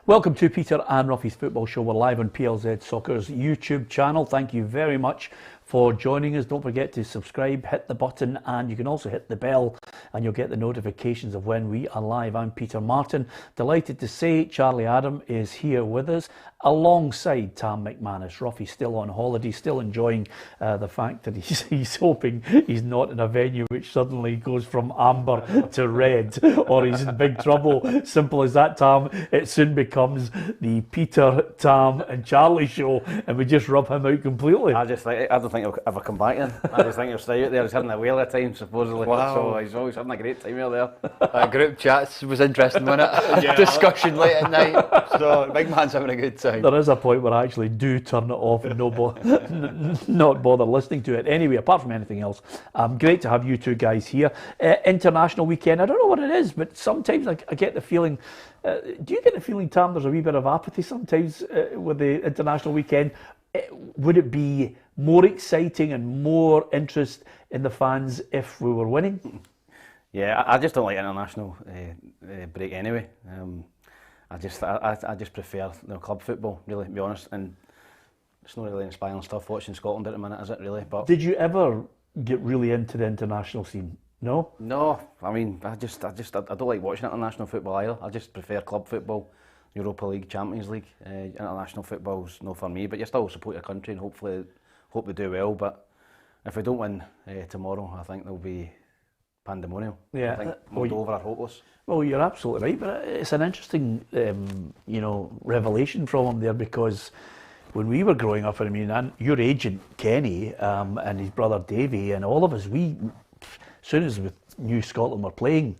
Welcome to Peter and Ruffy's Football Show. We're live on PLZ Soccer's YouTube channel. Thank you very much for joining us. Don't forget to subscribe, hit the button, and you can also hit the bell and you'll get the notifications of when we are live. I'm Peter Martin. Delighted to say Charlie Adam is here with us alongside Tam McManus. Ruffy's still on holiday, still enjoying the fact that he's hoping he's not in a venue which suddenly goes from amber to red, or he's in big trouble. Simple as that, Tam. It soon becomes the Peter, Tam and Charlie show, and we just rub him out completely. I don't think he'll ever come back in. I just think he'll stay out there. He's having a whale of time, supposedly. Wow. So he's always having a great time out there. Group chats was interesting, wasn't it? Yeah. Discussion late at night. So big man's having a good time. There is a point where I actually do turn it off and not bother listening to it. Anyway, apart from anything else, great to have you two guys here. International weekend, I don't know what it is, but sometimes I get the feeling, do you get the feeling, Tam, there's a wee bit of apathy sometimes with the international weekend? Would it be more exciting and more interest in the fans if we were winning? Yeah, I just don't like international break anyway. I just prefer club football, really, to be honest. And it's not really inspiring stuff watching Scotland at the minute, is it really? But did you ever get really into the international scene? No? No, I mean, I don't like watching international football either. I just prefer club football, Europa League, Champions League. International football's not for me, but you still support your country and hopefully hope they do well. But if we don't win tomorrow, I think there'll be pandemonium. Yeah. I think Moldova are hopeless. Well, you're absolutely right, but it's an interesting, revelation from him there, because when we were growing up, I mean, and your agent Kenny and his brother Davey and all of us, as soon as we knew Scotland were playing,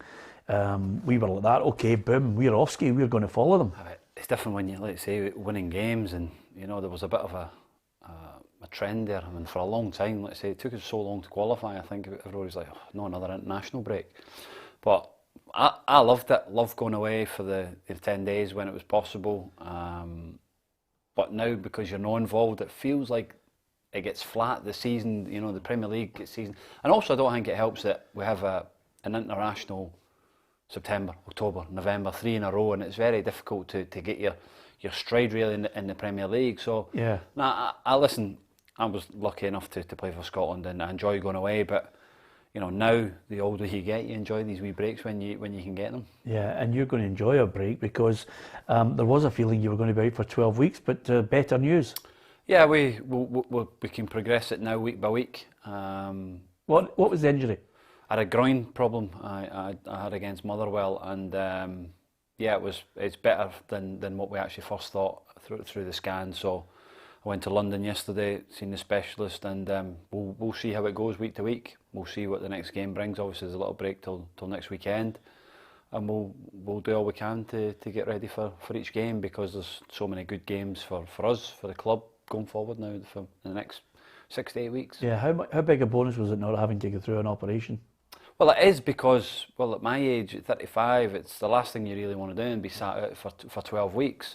we were like that. Okay, boom, we're off ski. We're going to follow them. It's different when you, let's say, winning games, and there was a bit of a trend there. I mean, for a long time, let's say, it took us so long to qualify. I think everybody's like, oh, no, another international break. But I loved it. Loved going away for the 10 days when it was possible. But now, because you're not involved, it feels like it gets flat. The season, the Premier League gets season, and also I don't think it helps that we have an international September, October, November, 3 in a row, and it's very difficult to get your stride really in the Premier League. So yeah, I listen. I was lucky enough to play for Scotland, and I enjoy going away. But now the older you get, you enjoy these wee breaks when you can get them. Yeah, and you're going to enjoy a break, because there was a feeling you were going to be out for 12 weeks, but better news. Yeah, we can progress it now week by week. What was the injury? I had a groin problem I had against Motherwell, and it's better than what we actually first thought through the scan. So I went to London yesterday, seen the specialist, and we'll see how it goes week to week. We'll see what the next game brings. Obviously, there's a little break till next weekend, and we'll do all we can to get ready for each game, because there's so many good games for us, for the club, going forward now for the next 6 to 8 weeks. Yeah, how big a bonus was it not having to go through an operation? Well, it is, because, at my age, at 35, it's the last thing you really want to do and be sat out for 12 weeks.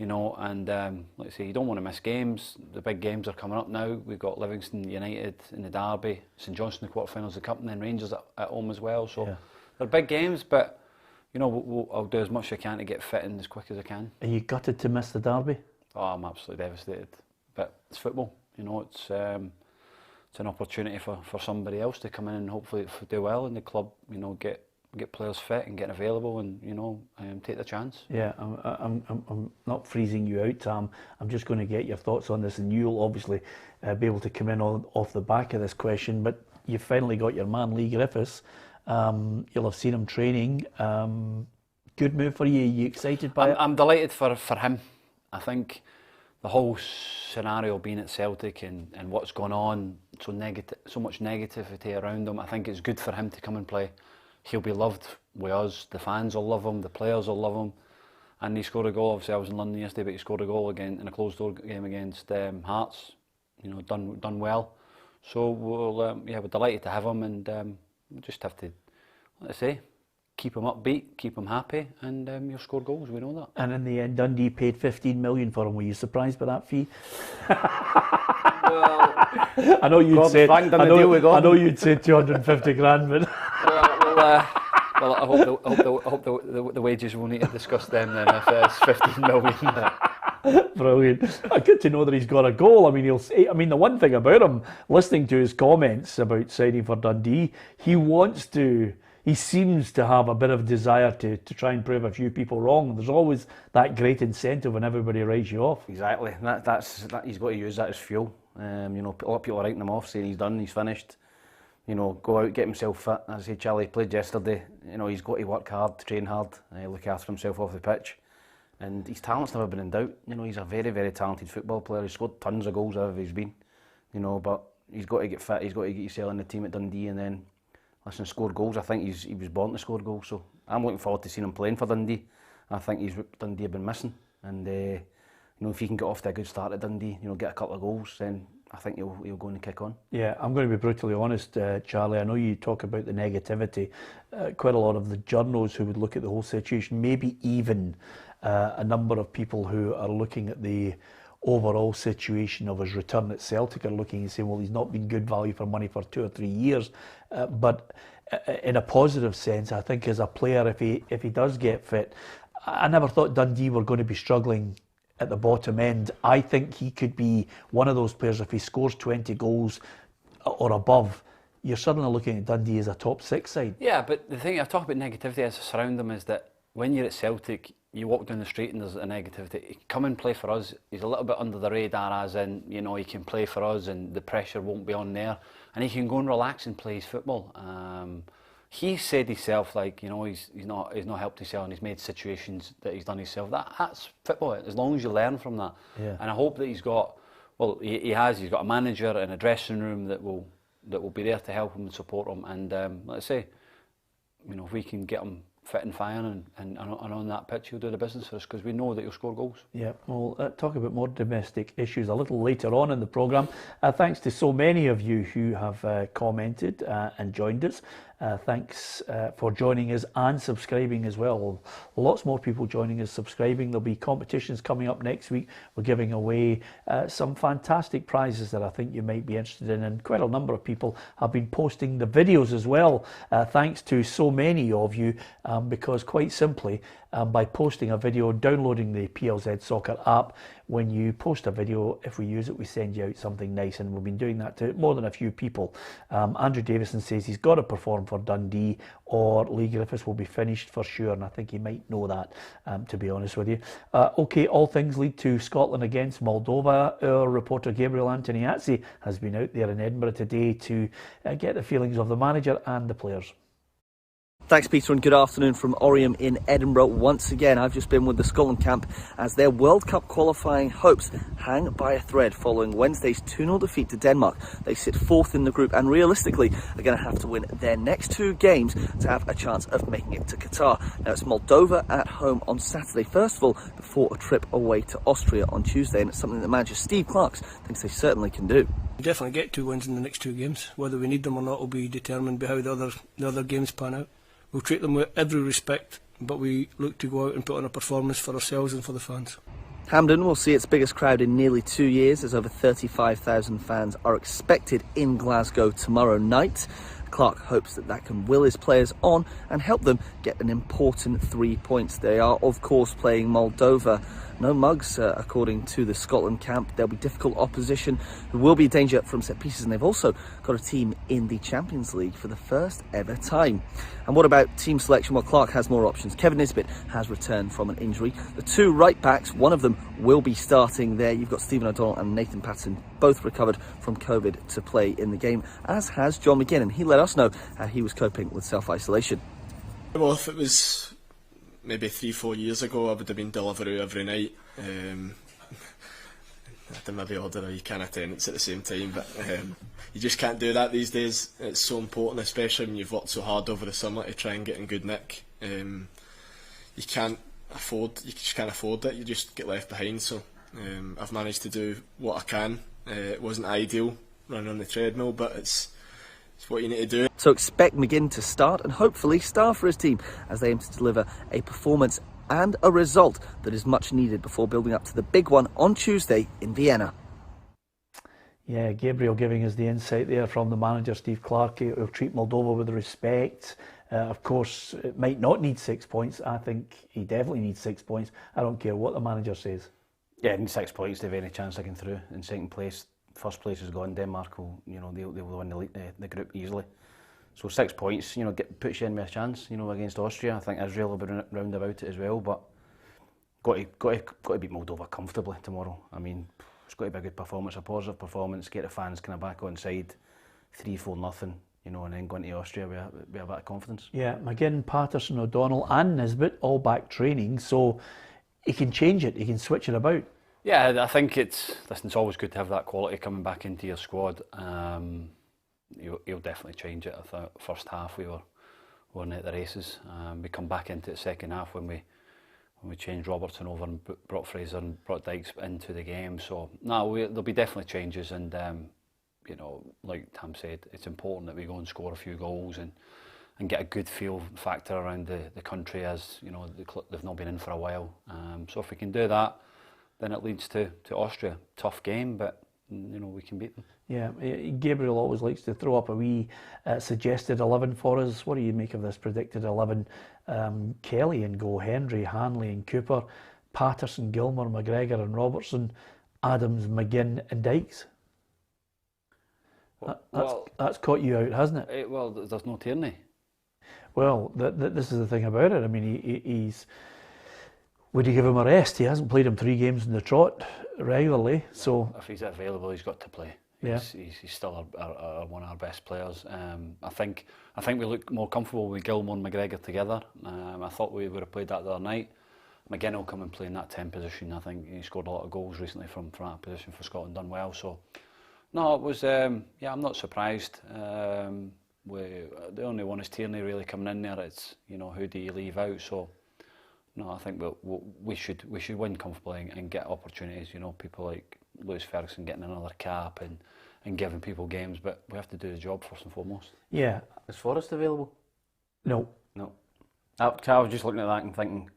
And let's say you don't want to miss games. The big games are coming up now. We've got Livingston United in the derby, St Johnstone in the quarterfinals of the cup, and then Rangers at home as well. So they're big games, but I'll do as much as I can to get fit in as quick as I can. Are you gutted to miss the derby? Oh, I'm absolutely devastated. But it's football. It's an opportunity for somebody else to come in and hopefully do well in the club. Get players fit and get available, and take the chance. Yeah, I'm not freezing you out, Tam. I'm just going to get your thoughts on this, and you'll obviously be able to come in off the back of this question. But you've finally got your man, Lee Griffiths. You'll have seen him training. Good move for you. Are you excited by it? I'm delighted for him. I think the whole scenario being at Celtic and what's going on, so much negativity around him. I think it's good for him to come and play. He'll be loved with us. The fans will love him. The players will love him. And he scored a goal. Obviously, I was in London yesterday, but he scored a goal again in a closed-door game against Hearts. Done well. So we're delighted to have him, and we just have to, let's say, keep him upbeat, keep him happy, and he'll score goals. We know that. And in the end, Dundee paid 15 million for him. Were you surprised by that fee? Well, I know you'd say 250 grand, but Well, I hope the wages will need to discuss them then if it's 15 million. Brilliant. Good to know that he's got a goal. I mean, the one thing about him, listening to his comments about signing for Dundee, he seems to have a bit of desire to try and prove a few people wrong. There's always that great incentive when everybody writes you off. Exactly. That's he's got to use that as fuel. A lot of people are writing him off, saying he's done, he's finished. Go out, get himself fit. As I say, Charlie played yesterday. He's got to work hard, train hard, look after himself off the pitch. And his talent's never been in doubt. He's a very, very talented football player. He's scored tons of goals wherever he's been. But he's got to get fit. He's got to get himself in the team at Dundee and then, score goals. I think he was born to score goals. So I'm looking forward to seeing him playing for Dundee. I think Dundee have been missing. And if he can get off to a good start at Dundee, get a couple of goals, then I think he'll go and kick on. Yeah, I'm going to be brutally honest, Charlie. I know you talk about the negativity. Quite a lot of the journos who would look at the whole situation, maybe even a number of people who are looking at the overall situation of his return at Celtic are looking and saying, well, he's not been good value for money for 2 or 3 years. But in a positive sense, I think as a player, if he does get fit, I never thought Dundee were going to be struggling at the bottom end. I think he could be one of those players, if he scores 20 goals or above, you're suddenly looking at Dundee as a top 6 side. Yeah, but the thing I talk about negativity as I surround him is that when you're at Celtic, you walk down the street and there's a negativity. He come and play for us. He's a little bit under the radar, as in, he can play for us and the pressure won't be on there, and he can go and relax and play his football. He said himself, he's not helped himself and he's made situations that he's done himself. That's football, as long as you learn from that. Yeah. And I hope that he's got a manager and a dressing room that will be there to help him and support him. And let's say, if we can get him fit and firing and on that pitch, he'll do the business for us, because we know that he'll score goals. Yeah, we'll talk about more domestic issues a little later on in the programme. Thanks to so many of you who have commented and joined us. Thanks for joining us and subscribing as well. Lots more people joining us, subscribing. There'll be competitions coming up next week. We're giving away some fantastic prizes that I think you might be interested in, and quite a number of people have been posting the videos as well. Thanks to so many of you, because quite simply, by posting a video, downloading the PLZ Soccer app, when you post a video, if we use it, we send you out something nice, and we've been doing that to more than a few people. Andrew Davison says he's got to perform for Dundee or Lee Griffiths will be finished for sure, and I think he might know that, to be honest with you. Okay, all things lead to Scotland against Moldova. Our reporter Gabriel Antoniazzi has been out there in Edinburgh today to get the feelings of the manager and the players. Thanks, Peter, and good afternoon from Oriam in Edinburgh. Once again, I've just been with the Scotland camp as their World Cup qualifying hopes hang by a thread following Wednesday's 2-0 defeat to Denmark. They sit 4th in the group and realistically are going to have to win their next 2 games to have a chance of making it to Qatar. Now, it's Moldova at home on Saturday, first of all, before a trip away to Austria on Tuesday, and it's something that manager Steve Clarke thinks they certainly can do. We definitely get 2 wins in the next 2 games. Whether we need them or not will be determined by how the other games pan out. We'll treat them with every respect, but we look to go out and put on a performance for ourselves and for the fans. Hampden will see its biggest crowd in nearly 2 years, as over 35,000 fans are expected in Glasgow tomorrow night. Clarke hopes that can will his players on and help them get an important 3 points. They are, of course, playing Moldova. No mugs, according to the Scotland camp. There'll be difficult opposition who will be in danger from set pieces, and they've also got a team in the Champions League for the first ever time. And what about team selection? Well, Clarke has more options. Kevin Nisbet has returned from an injury. The 2 right backs, one of them will be starting there. You've got Stephen O'Donnell and Nathan Patterson, both recovered from COVID to play in the game, as has John McGinn, and he let us know how he was coping with self-isolation. Well, if it was maybe 3-4 years ago, I would have been Deliveroo every night. I'd maybe order a wee can of Tennent's at the same time, but you just can't do that these days. It's so important, especially when you've worked so hard over the summer to try and get in good nick. You just can't afford it. You just get left behind. So I've managed to do what I can. It wasn't ideal running on the treadmill, but it's what you need to do. So expect McGinn to start and hopefully star for his team as they aim to deliver a performance and a result that is much needed before building up to the big one on Tuesday in Vienna. Yeah, Gabriel giving us the insight there from the manager, Steve Clarke. He'll treat Moldova with respect. Of course, it might not need 6 points. I think he definitely needs 6 points. I don't care what the manager says. Yeah, need 6 points to have any chance of getting through. In second place, first place is gone. Denmark will, they'll win the group easily. So 6 points, puts you in with a chance, against Austria. I think Israel will be round about it as well, but got to beat Moldova comfortably tomorrow. I mean, it's got to be a good performance, a positive performance, get the fans kind of back on side, 3-4-0, and then going to Austria with a bit of confidence. Yeah, McGinn, Patterson, O'Donnell and Nisbet all back training, so he can change it, he can switch it about. Yeah, I think it's always good to have that quality coming back into your squad. He'll definitely change it. I thought first half we were in at the races. We come back into the second half when we changed Robertson over and brought Fraser and brought Dykes into the game. So there'll be definitely changes, and like Tam said, it's important that we go and score a few goals and get a good feel factor around the country, as they've not been in for a while. So if we can do that, then it leads to Austria. Tough game, but we can beat them. Yeah, Gabriel always likes to throw up a wee suggested 11 for us. What do you make of this predicted 11? Kelly and goal, Hendry, Hanley and Cooper, Patterson, Gilmour, McGregor and Robertson, Adams, McGinn and Dykes. That's caught you out, hasn't it? Well, there's no Tierney. Well, this is the thing about it. I mean, he's... Would you give him a rest? He hasn't played him 3 games in the trot regularly, so... If he's available, he's got to play. Yeah. He's still one of our best players. I think we look more comfortable with Gilmour and McGregor together. I thought we would have played that the other night. McGinn will come and play in that 10 position. I think he scored a lot of goals recently from that position for Scotland, done well. So, no, it was, I'm not surprised. The only one is Tierney really coming in there. It's, who do you leave out? So, no, I think we should win comfortably and get opportunities. People like Lewis Ferguson getting another cap and giving people games, but we have to do the job first and foremost. Yeah. Is Forrest available? No. I was just looking at that and thinking,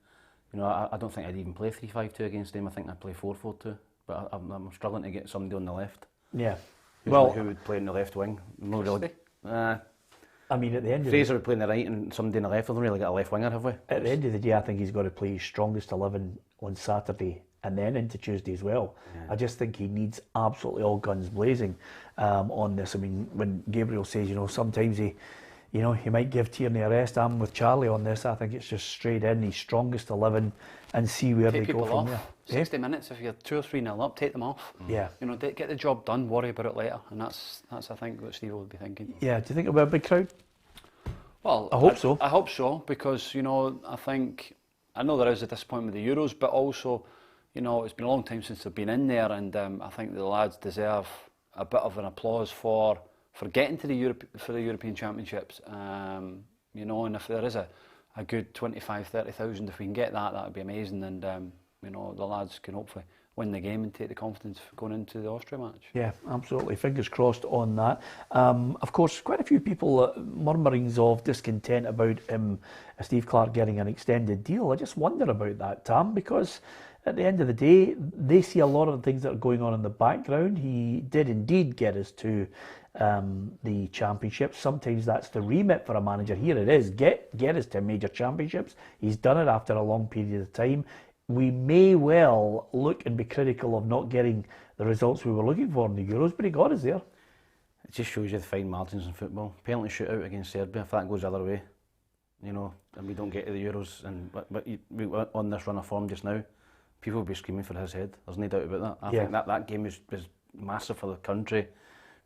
I don't think I'd even play 3-5-2 against them. I think I'd play 4-4-2, but I'm struggling to get somebody on the left. Yeah. Who would play on the left wing? No, really. I mean, at the end of Fraser would play on the right and somebody on the left. We've not really got a left winger, have we? At the end of the day, I think he's got to play his strongest 11 on Saturday and then into Tuesday as well. Yeah. I just think he needs absolutely all guns blazing on this. I mean, when Gabriel says, sometimes he might give Tierney a rest. I'm with Charlie on this. I think it's just straight in, his strongest 11 and see where they go from there. 60 minutes, if you're 2 or 3-0 up, take them off. Yeah. Get the job done, worry about it later. And that's I think, what Steve will be thinking. Yeah, do you think it'll be a big crowd? Well, I hope so. I hope so, because, I know there is a disappointment with the Euros, but also, it's been a long time since they've been in there, and I think the lads deserve a bit of an applause for getting to the European Championships. And if there is a good 25,000-30,000, if we can get that would be amazing, and the lads can hopefully win the game and take the confidence going into the Austria match. Yeah, absolutely. Fingers crossed on that. Of course, quite a few people murmurings of discontent about Steve Clarke getting an extended deal. I just wonder about that, Tam, because at the end of the day, they see a lot of the things that are going on in the background. He did indeed get us to the championships. Sometimes that's the remit for a manager. Here it is, get us to major championships. He's done it after a long period of time. We may well look and be critical of not getting the results we were looking for in the Euros, but he got us there. It just shows you the fine margins in football. Penalty shootout against Serbia, if that goes the other way, and we don't get to the Euros, and but we on this run of form just now, people will be screaming for his head. There's no doubt about that. I think that game was massive for the country,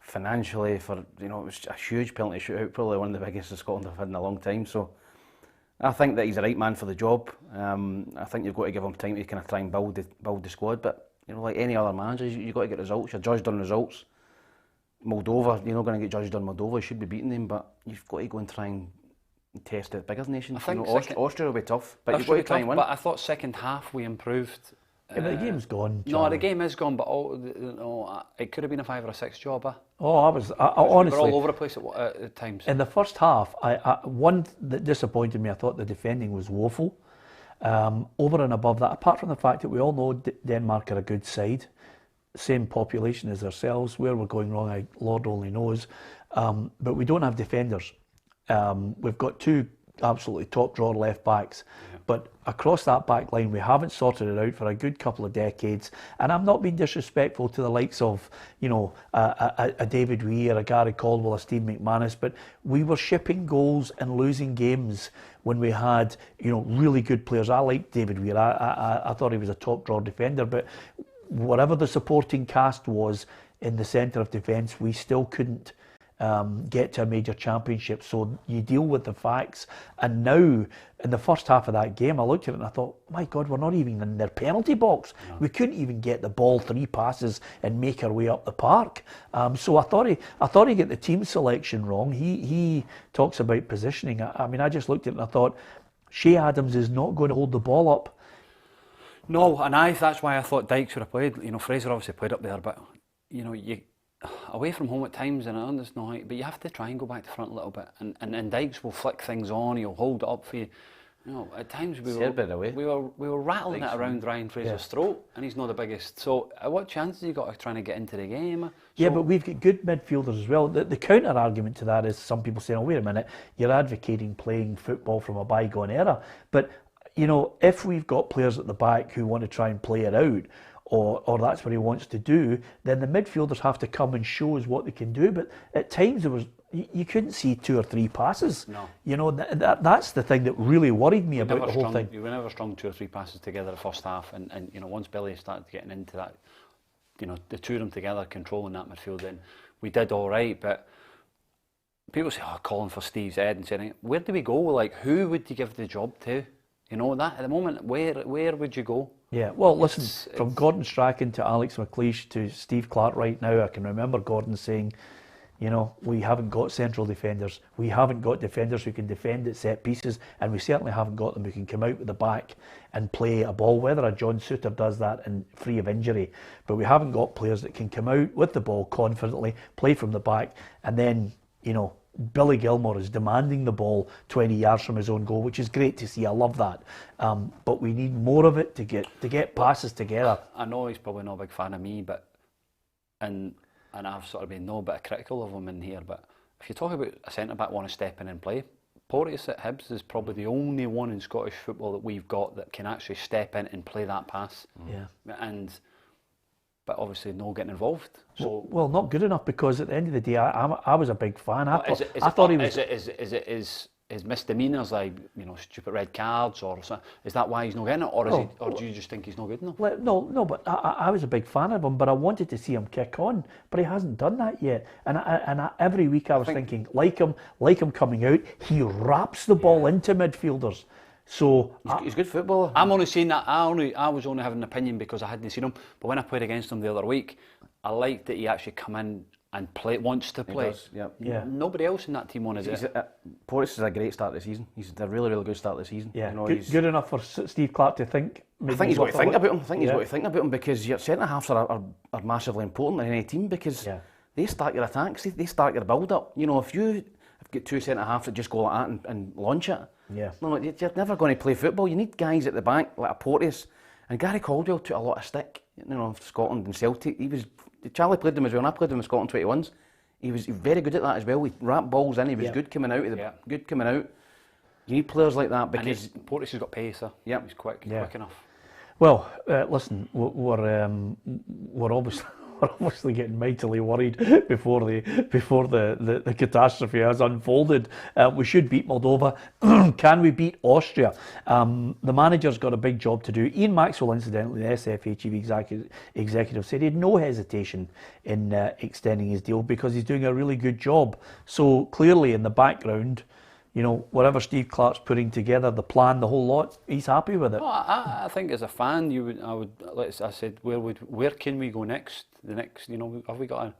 financially, it was a huge penalty shootout, probably one of the biggest that Scotland have had in a long time. So I think that he's the right man for the job. I think you've got to give him time to kind of try and build the squad. But like any other manager, you've got to get results. You're judged on results. Moldova, you're not going to get judged on Moldova. You should be beating them, but you've got to go and try and test the bigger nations. I think Austria will be tough, but you've got to try and win. But I thought second half we improved. Yeah, but the game's gone. No, the game is gone, but it could have been a 5 or a 6 job. I honestly, we were all over the place at times. In the first half, one that disappointed me, I thought the defending was woeful. Over and above that, apart from the fact that we all know Denmark are a good side, same population as ourselves. Where we're going wrong, Lord only knows. But we don't have defenders. We've got two absolutely top drawer left backs, but across that back line we haven't sorted it out for a good couple of decades. And I'm not being disrespectful to the likes of, you know, a David Weir, a Gary Caldwell, a Steve McManus, but we were shipping goals and losing games when we had, you know, really good players. I liked David Weir. I thought he was a top drawer defender, but whatever the supporting cast was in the centre of defence, we still couldn't get to a major championship. So you deal with the facts. And now, in the first half of that game, I looked at it and I thought, my God, we're not even in their penalty box. No. We couldn't even get the ball 3 passes and make our way up the park. So I thought he got the team selection wrong. He talks about positioning. I mean, I just looked at it and I thought, Shea Adams is not going to hold the ball up. No, and that's why I thought Dykes would have played. You know, Fraser obviously played up there, but you know, away from home at times, and I understand, but you have to try and go back to front a little bit. And Dykes will flick things on. He'll hold it up for you. You know, at times we were rattling it around Ryan Fraser's throat, and he's not the biggest. So, what chances you got of trying to get into the game? Yeah, but we've got good midfielders as well. The counter argument to that is some people saying, "Oh, wait a minute, you're advocating playing football from a bygone era." But you know, if we've got players at the back who want to try and play it out, or that's what he wants to do, then the midfielders have to come and show us what they can do. But at times you couldn't see 2 or 3 passes. No. You know, that's the thing that really worried me about the whole thing. We never strung 2 or 3 passes together the first half, and you know, once Billy started getting into that, you know, the two of them together controlling that midfield, then we did all right. But people say, "Oh, calling for Steve's head," and saying, "Where do we go? Like, who would you give the job to?" You know, that at the moment, where would you go? Yeah, well, listen, from Gordon Strachan to Alex McLeish to Steve Clark right now, I can remember Gordon saying, you know, we haven't got central defenders. We haven't got defenders who can defend at set pieces, and we certainly haven't got them who can come out with the back and play a ball, whether a John Souttar does that and free of injury. But we haven't got players that can come out with the ball confidently, play from the back, and then, you know, Billy Gilmore is demanding the ball 20 yards from his own goal, which is great to see. I love that. But we need more of it to get passes together. I know he's probably not a big fan of me, but and I've sort of been no bit critical of him in here. But if you talk about a centre back want to step in and play, Porteous at Hibs is probably the only one in Scottish football that we've got that can actually step in and play that pass. Yeah. But obviously not getting involved. So well, not good enough, because at the end of the day, I was a big fan. I thought he was. Is misdemeanours like, you know, stupid red cards or something? Is that why he's not getting it, or do you just think he's not good enough? No, but I was a big fan of him, but I wanted to see him kick on, but he hasn't done that yet. And every week I was thinking, like him coming out, he wraps the ball into midfielders. So he's a good footballer. I'm only saying that. I was only having an opinion because I hadn't seen him. But when I played against him the other week, I liked that he actually come in and wants to play. He does, yeah. Nobody else in that team wanted it. Porteous is a great start to the season. He's a really, really good start to the season. Yeah, you know, good enough for Steve Clark to think. I think he's got to think about him. I think he's got to think about him, because your centre halves are massively important in any team, because they start your attacks, they start your build up. You know, if you've got 2 centre halves that just go like that and launch it, no, you're never going to play football. You need guys at the back like a Porteous, and Gary Caldwell took a lot of stick. You know, Scotland and Celtic. Charlie played them as well, and I played them in Scotland 21s. He was very good at that as well. He wrapped balls in. He was good coming out. Good coming out. You need players like that, because Porteous has got pace. Yeah, he's quick enough. Well, listen, we're obviously getting mightily worried before the catastrophe has unfolded. We should beat Moldova. Can we beat Austria? The manager's got a big job to do. Ian Maxwell, incidentally, the SFA chief executive, said he had no hesitation in extending his deal because he's doing a really good job. So clearly in the background, you know, whatever Steve Clark's putting together, the plan, the whole lot, he's happy with it. Well, I think as a fan, I said, where can we go next? The next, you know, have we got an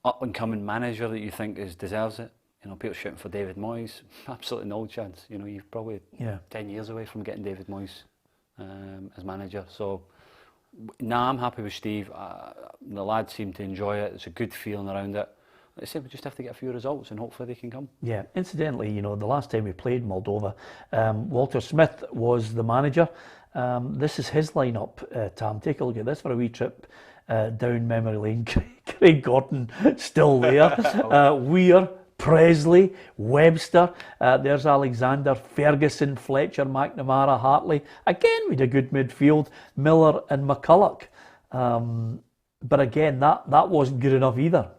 up and coming manager that you think deserves it? You know, people shouting for David Moyes, absolutely no chance. You know, you're probably 10 years away from getting David Moyes as manager. So, I'm happy with Steve. The lads seem to enjoy it. There's a good feeling around it. Like I said, we just have to get a few results and hopefully they can come. Yeah, incidentally, you know, the last time we played Moldova, Walter Smith was the manager. This is his lineup, Tam. Take a look at this for a wee trip down memory lane. Craig Gordon still there. Weir, Presley, Webster, there's Alexander, Ferguson, Fletcher, McNamara, Hartley. Again, we had a good midfield, Miller and McCulloch. But again, that wasn't good enough either.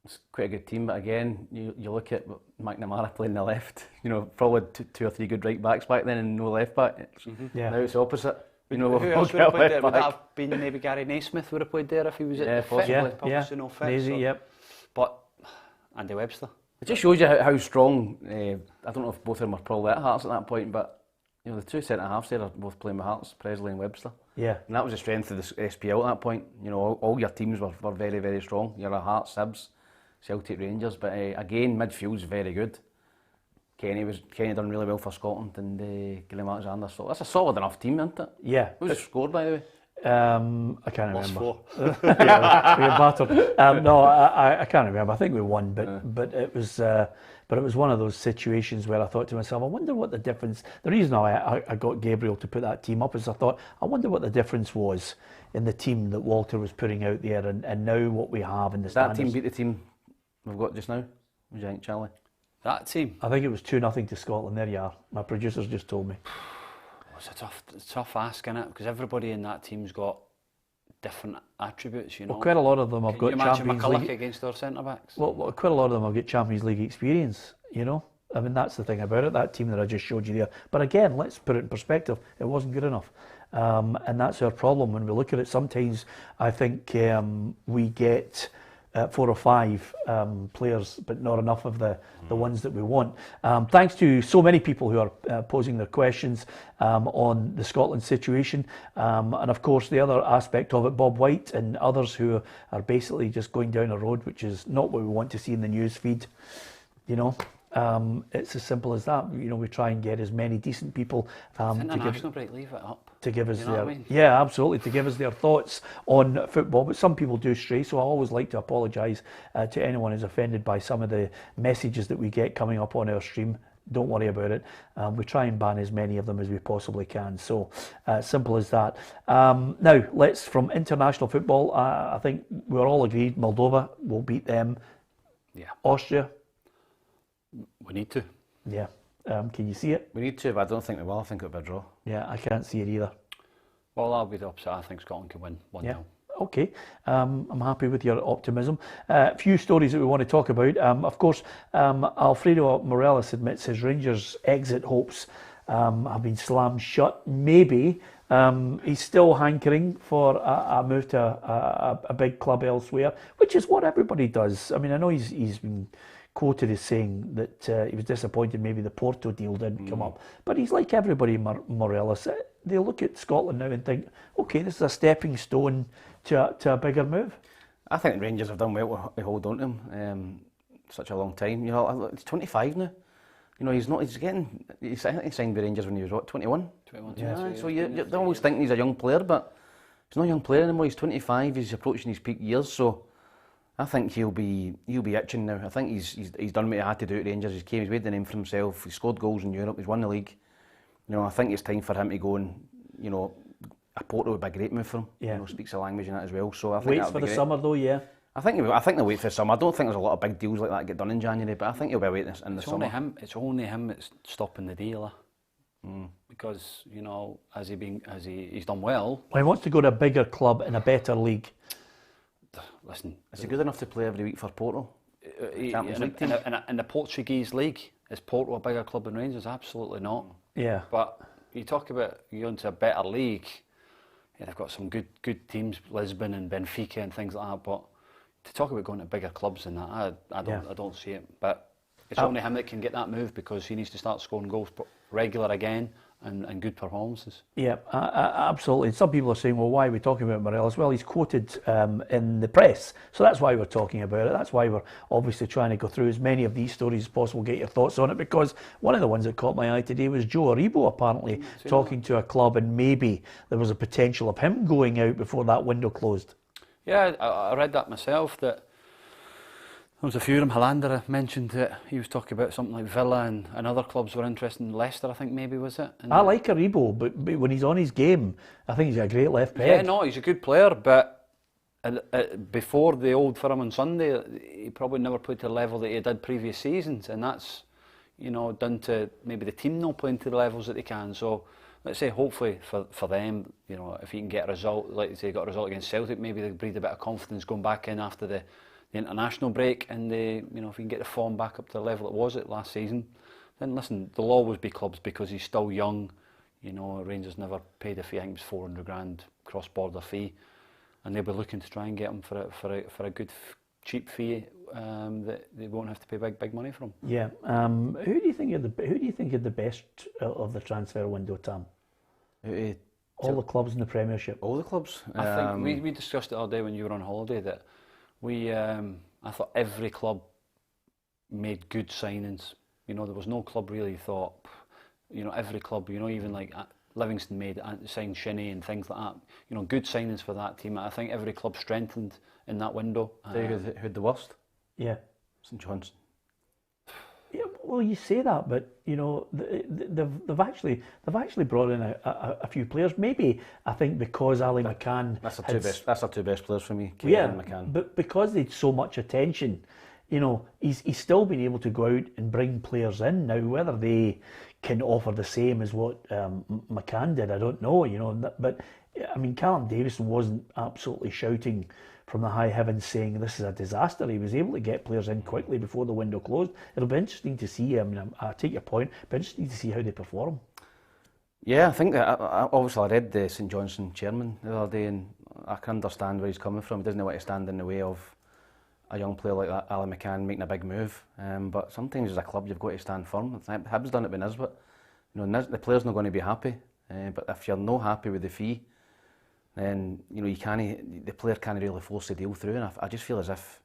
It's quite a good team, but again, you look at McNamara playing the left, probably two or three good right backs back then and no left back. Yeah. Now it's the opposite. Who else would have played there? Would that have been maybe Gary Naismith would have played there if he was at the fit? Yeah, No fit, Naisy, yep. But Andy Webster. It just shows you how strong, I don't know if both of them are probably at Hearts at that point, but the two centre-halves there are both playing with Hearts, Presley and Webster. Yeah. And that was the strength of the SPL at that point. All your teams were very, very strong. You're a Hearts, Hibs, Celtic, Rangers, but again, midfield's very good. Kenny done really well for Scotland, and Gilliam Alexander. So that's a solid enough team, isn't it? Yeah. Who's the score, by the way? I can't remember. 4. Yeah, we got battered. No, I can't remember. I think we won, but it was one of those situations where I thought to myself, I wonder what the difference. The reason I got Gabriel to put that team up is I thought, I wonder what the difference was in the team that Walter was putting out there, and now what we have in the standards. That team beat the team we've got just now. What do you think, Charlie? That team. I think it was 2-0 to Scotland. There you are. My producers just told me. It's a tough ask, innit? Because everybody in that team's got different attributes, Well, quite a lot of them have got Champions McCulloch League against our centre backs. Well, quite a lot of them have got Champions League experience. I mean, that's the thing about it. That team that I just showed you there. But again, let's put it in perspective. It wasn't good enough, and that's our problem when we look at it. Sometimes I think we get 4 or 5 players, but not enough of the ones that we want. Thanks to so many people who are posing their questions on the Scotland situation. And of course, the other aspect of it, Bob White and others who are basically just going down a road which is not what we want to see in the news feed. It's as simple as that. We try and get as many decent people international break, leave it up. To give us what I mean? Yeah, absolutely, to give us their thoughts on football. But some people do stray, so I always like to apologise to anyone who's offended by some of the messages that we get coming up on our stream. Don't worry about it. We try and ban as many of them as we possibly can. So simple as that. Now, from international football, I think we're all agreed Moldova will beat them. Yeah. Austria. We need to. Yeah. Can you see it? We need to, but I don't think we will. I think it'll be a draw. Yeah, I can't see it either. Well, that'll be the opposite. I think Scotland can win 1-0. Yeah. Okay, I'm happy with your optimism. A few stories that we want to talk about. Of course, Alfredo Morelos admits his Rangers exit hopes have been slammed shut. Maybe he's still hankering for a move to a big club elsewhere, which is what everybody does. I mean, I know he's been quoted as saying that he was disappointed maybe the Porto deal didn't come up. But he's like everybody, Morelos. They look at Scotland now and think, okay, this is a stepping stone to a bigger move. I think Rangers have done well to hold on to him such a long time. He's 25 now. He's not. He's getting. I think he signed with Rangers when he was what, 21. 21. Yeah. So you always think he's a young player, but he's not a young player anymore. He's 25. He's approaching his peak years. So I think he'll be itching now. I think he's done what he had to do at Rangers. He's made the name for himself. He scored goals in Europe. He's won the league. I think it's time for him to go and a Porto would be a great move for him. Yeah. Speaks the language and that as well. So I think Waits for the summer though, yeah. I think they'll wait for the summer. I don't think there's a lot of big deals like that get done in January, but I think he'll be waiting in the summer. It's only him that's stopping the deal. Because he's done well. He wants to go to a bigger club in a better league. Listen, is he good enough to play every week for Porto? Champions League team? In the Portuguese league, is Porto a bigger club than Rangers? Absolutely not. Yeah. But you talk about going to a better league. Yeah, they've got some good teams, Lisbon and Benfica and things like that. But to talk about going to bigger clubs than that, I don't see it. But it's only him that can get that move because he needs to start scoring goals regular again and good performances. Yeah, absolutely. Some people are saying, well, why are we talking about Morelos? Well, he's quoted in the press, so that's why we're talking about it. That's why we're obviously trying to go through as many of these stories as possible, get your thoughts on it, because one of the ones that caught my eye today was Joe Aribo apparently talking to a club, and maybe there was a potential of him going out before that window closed. Yeah, I read that myself, that there was a few of them. Hollander mentioned that he was talking about something like Villa and other clubs were interested in. Leicester, I think maybe was it. And I like Aribo, but when he's on his game, I think he's a great left peg. Yeah, no, he's a good player, but before the Old Firm on Sunday, he probably never played to the level that he did previous seasons, and that's, you know, down to maybe the team not playing to the levels that they can. So let's say hopefully for them, you know, if he can get a result, like they say, got a result against Celtic, maybe they breathe a bit of confidence going back in after the international break, and they, you know, if he can get the form back up to the level it was at last season, then listen, there'll always be clubs because he's still young. You know, Rangers never paid a fee. I think it was 400 grand cross-border fee, and they'll be looking to try and get him for a good cheap fee that they won't have to pay big money for him. Yeah. Who do you think are the best of the transfer window, Tam? All the clubs in the Premiership. All the clubs. I think we discussed it all day when you were on holiday that I thought every club made good signings. You know, there was no club really thought. You know, every club. You know, even like Livingston signed Shinnie and things like that. You know, good signings for that team. I think every club strengthened in that window. Who'd the worst? Yeah. St Johnstone. Yeah, well, you say that, but you know they've actually brought in a few players. Maybe I think because Ali McCann. That's our two best players for me. Yeah, and McCann. But because they'd so much attention, you know, he's still been able to go out and bring players in. Now, whether they can offer the same as what McCann did, I don't know. You know, but I mean, Callum Davison wasn't absolutely shouting from the high heavens saying this is a disaster. He was able to get players in quickly before the window closed. It'll be interesting to see. I mean, I take your point. It'll be interesting to see how they perform. Yeah, I think that obviously I read the St Johnstone chairman the other day, and I can understand where he's coming from. He doesn't want to stand in the way of a young player like that, Ali McCann, making a big move. But sometimes as a club, you've got to stand firm. Hibs done it with Nisbet. You know, the player's not going to be happy. But if you're not happy with the fee, then you know the player can't really force the deal through. And I just feel as if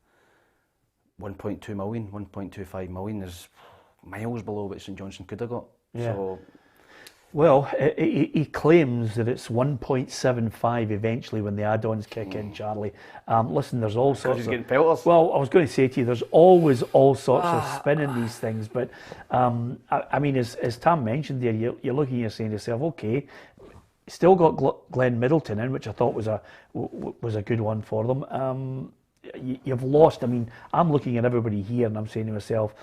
1.2 million, 1.25 million is miles below what St Johnstone could have got. Yeah. So, well, he claims that it's 1.75 eventually when the add-ons kick in, Charlie. Listen, there's all sorts he's of... getting pelters. Well, I was going to say to you, there's always all sorts of spin in these things, but I mean, as Tam mentioned there, you're looking, you're saying to yourself, okay, still got Glenn Middleton in, which I thought was a good one for them. You've lost, I mean, I'm looking at everybody here and I'm saying to myself,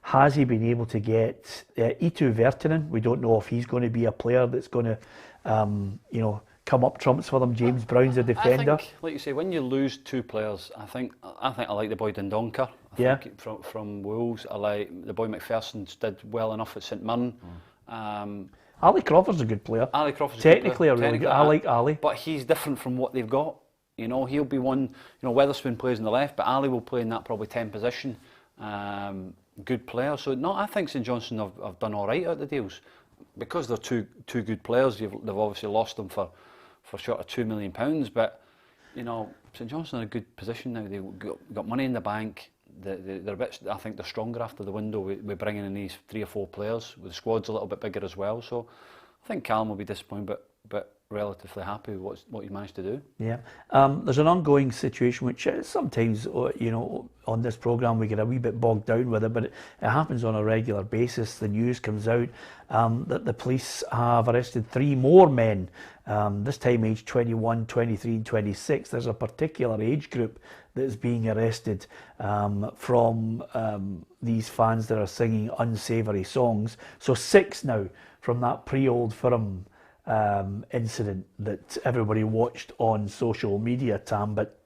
has he been able to get Itu Vertinen? We don't know if he's going to be a player that's going to, you know, come up trumps for them. James Brown's a defender. I think, like you say, when you lose two players, I think I like the boy Dendoncker. Yeah. From Wolves. I like the boy McPherson. Did well enough at St Mirren. Ali Crawford's a good player. Ali Crawford's technically a good player. A really good. I like Ali, but he's different from what they've got. You know, he'll be one. You know, Weatherspoon plays on the left, but Ali will play in that probably 10 position. Good player. So no, I think St Johnstone have done all right at the deals because they're two good players. They've obviously lost them for short of £2 million, but you know, St Johnstone are in a good position now. They've got money in the bank. They're a bit. I think they're stronger after the window. We're bringing in these 3 or 4 players. The squad's a little bit bigger as well. So I think Callum will be disappointed, but relatively happy with what he managed to do. Yeah. There's an ongoing situation which sometimes, you know, on this programme we get a wee bit bogged down with it, but it happens on a regular basis. The news comes out that the police have arrested 3 more men, this time aged 21, 23 and 26. There's a particular age group that is being arrested from these fans that are singing unsavoury songs. So 6 now from that pre-Old Firm incident that everybody watched on social media, Tam, but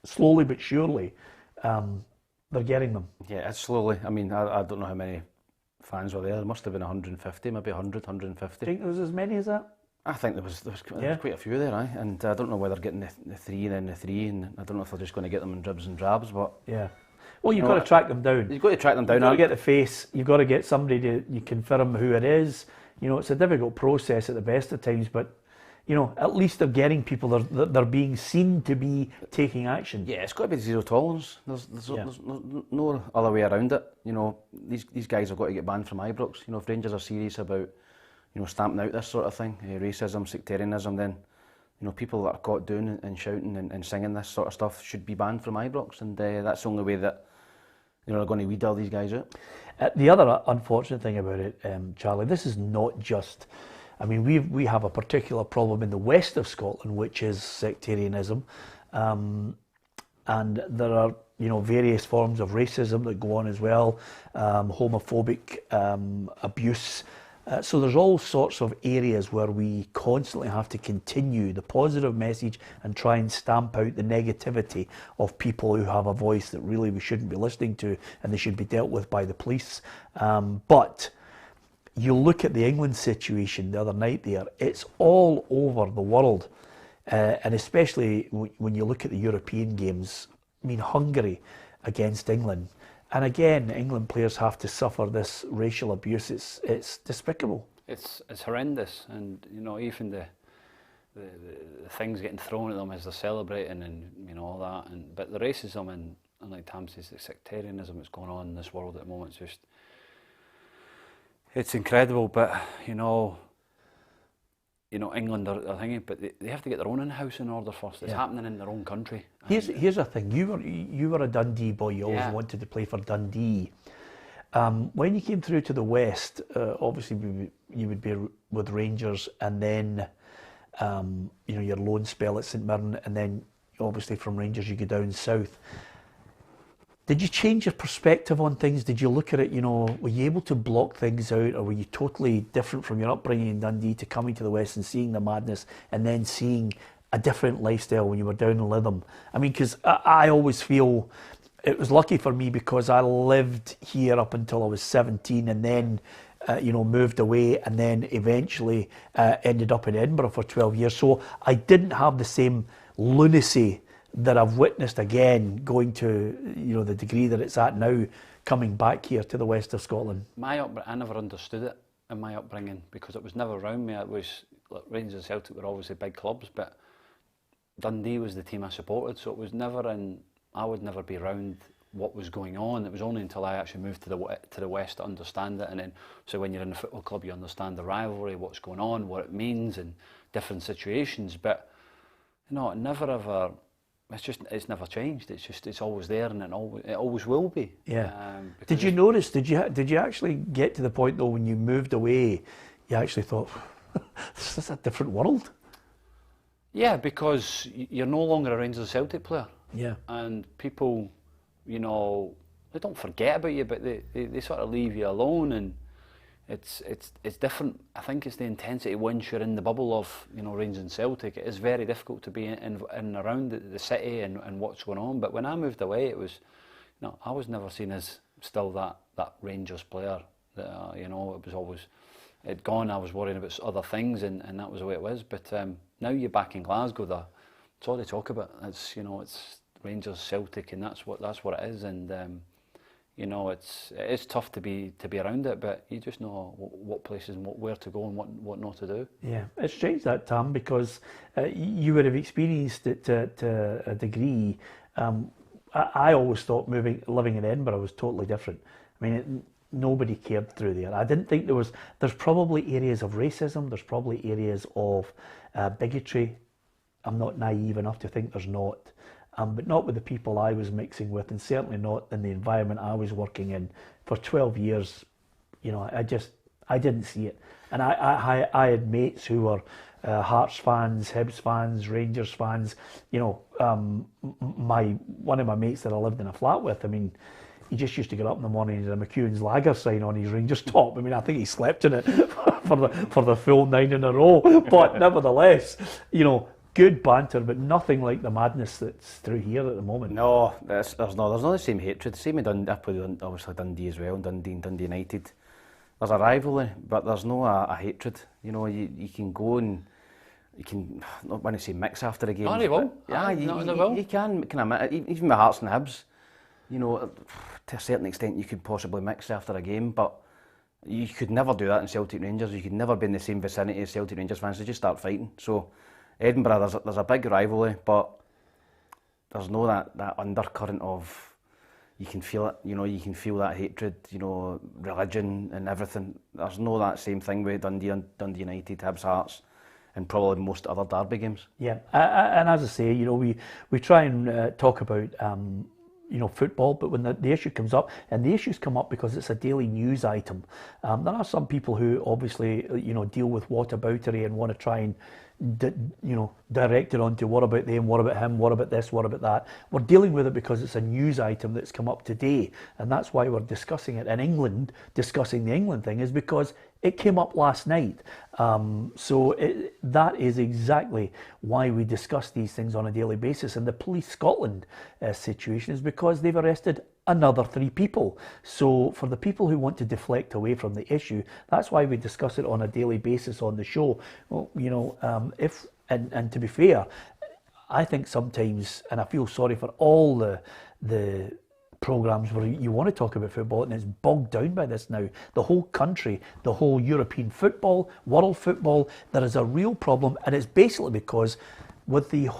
slowly but surely they're getting them. Yeah, it's slowly. I mean, I don't know how many fans were there. There must have been 150, maybe 100, 150. Do you think there was as many as that? I think there was quite a few there, and I don't know whether getting the 3 and then the 3, and I don't know if they're just going to get them in dribs and drabs, but... Yeah. Well, you've got to track them down. You've got to track them down. You've got to get the face, you've got to get somebody you confirm who it is. You know, it's a difficult process at the best of times, but, you know, at least they're getting people, they're being seen to be taking action. Yeah, it's got to be zero tolerance. There's no other way around it. You know, these guys have got to get banned from Ibrox. You know, if Rangers are serious about, you know, stamping out this sort of thing, racism, sectarianism, then, you know, people that are caught doing and shouting and singing this sort of stuff should be banned from Ibrox, and that's the only way that, you know, they're going to weed all these guys out. The other unfortunate thing about it, Charlie, this is not just... I mean, we have a particular problem in the west of Scotland, which is sectarianism. and there are, you know, various forms of racism that go on as well, homophobic abuse. So there's all sorts of areas where we constantly have to continue the positive message and try and stamp out the negativity of people who have a voice that really we shouldn't be listening to, and they should be dealt with by the police. But you look at the England situation the other night there, it's all over the world. And especially when you look at the European games, I mean, Hungary against England. And again, England players have to suffer this racial abuse. It's despicable. It's horrendous, and you know, even the things getting thrown at them as they're celebrating, and you know all that. But the racism and like Tam says, the sectarianism that's going on in this world at the moment, it's incredible. But you know, England are thinking, but they have to get their own in-house in order first. It's happening in their own country. Here's the thing. You were a Dundee boy. You always wanted to play for Dundee. When you came through to the West, obviously you would be with Rangers, and then your loan spell at St Mirren, and then obviously from Rangers you go down south. Did you change your perspective on things? Did you look at it, were you able to block things out, or were you totally different from your upbringing in Dundee to coming to the West and seeing the madness and then seeing a different lifestyle when you were down in Lytham? I mean, because I always feel it was lucky for me because I lived here up until I was 17 and then, moved away and then eventually ended up in Edinburgh for 12 years. So I didn't have the same lunacy that I've witnessed again going to, the degree that it's at now, coming back here to the west of Scotland. I never understood it in my upbringing because it was never around me. It was, like, Rangers and Celtic were obviously big clubs, but Dundee was the team I supported, so it was never I would never be around what was going on. It was only until I actually moved to the west to understand it, and then so when you're in a football club you understand the rivalry, what's going on, what it means in different situations, but it never ever, it's never changed. It's always there, and it always will be. Yeah. Did you notice? Did you actually get to the point though when you moved away, you actually thought, this is a different world? Yeah, because you're no longer a Rangers Celtic player. Yeah. And people, they don't forget about you, but they sort of leave you alone, and it's different. I think it's the intensity once you're in the bubble of Rangers and Celtic. It is very difficult to be in and around the city and what's going on. But when I moved away, it was, I was never seen as still that Rangers player. That it was always, it'd gone. I was worrying about other things, and that was the way it was. But now you're back in Glasgow. It's all they talk about. It's it's Rangers, Celtic, and that's what it is. And it is tough to be around it, but you just know what places and where to go and what not to do. Yeah, it's strange that, Tam, because you would have experienced it to a degree. I always thought living in Edinburgh was totally different. I mean, nobody cared through there. I didn't think there's probably areas of racism, there's probably areas of bigotry. I'm not naive enough to think there's not. But not with the people I was mixing with, and certainly not in the environment I was working in. For 12 years, I didn't see it. And I had mates who were Hearts fans, Hibs fans, Rangers fans. One of my mates that I lived in a flat with, I mean, he just used to get up in the morning and a McEwen's lager sign on his Rangers top. I mean, I think he slept in it for the full 9 in a row. But nevertheless, good banter, but nothing like the madness that's through here at the moment. No, there's not the same hatred. Same with Dundee, I played obviously Dundee as well, Dundee and Dundee United. There's a rivalry, but there's no a hatred. You can go and you can, not want to say mix after a game. No, they will. Yeah, you can admit, even with Hearts and Hibs, to a certain extent you could possibly mix after a game, but you could never do that in Celtic Rangers. You could never be in the same vicinity as Celtic Rangers fans. They just start fighting. So Edinburgh, there's a big rivalry, but there's no that undercurrent of, you can feel it, you can feel that hatred, religion and everything. There's no that same thing with Dundee United, Hibs, Hearts, and probably most other derby games. Yeah, and as I say, we try and talk about football, but when the issue comes up, and the issues come up because it's a daily news item, there are some people who obviously, deal with whataboutery and want to try and, direct it onto what about them, what about him, what about this, what about that. We're dealing with it because it's a news item that's come up today, and that's why we're discussing it in England. Discussing the England thing is because it came up last night. That is exactly why we discuss these things on a daily basis. And the Police Scotland situation is because they've arrested another 3 people. So for the people who want to deflect away from the issue, that's why we discuss it on a daily basis on the show. Well, and to be fair, I think sometimes, and I feel sorry for all the programmes where you want to talk about football and it's bogged down by this now. The whole country, the whole European football, world football, there is a real problem, and it's basically because with the